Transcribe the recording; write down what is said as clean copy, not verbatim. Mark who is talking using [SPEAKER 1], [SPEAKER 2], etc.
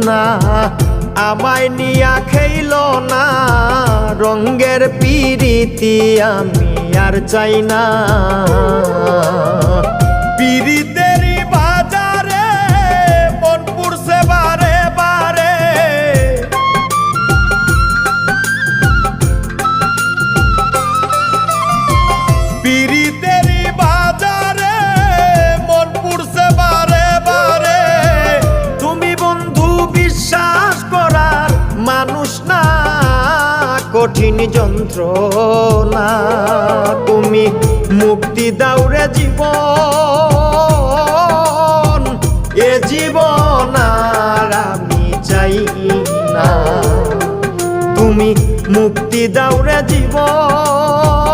[SPEAKER 1] না আমায় নিয়া খেইল না রঙ্গের পিরিতি আমি আর চাই না পিরিতেরই বাজারে মন পুরছে বারে বারে পিরিতেরই বাজারে মন পুরছে বারে বারে তুমি বন্ধু বিশ্বাস করার মানুষ না কঠিন যন্ত্রণা তুমি মুক্তি দাও রে জীবন এ জীবন আর আমি চাই না তুমি মুক্তি দাও রে জীবন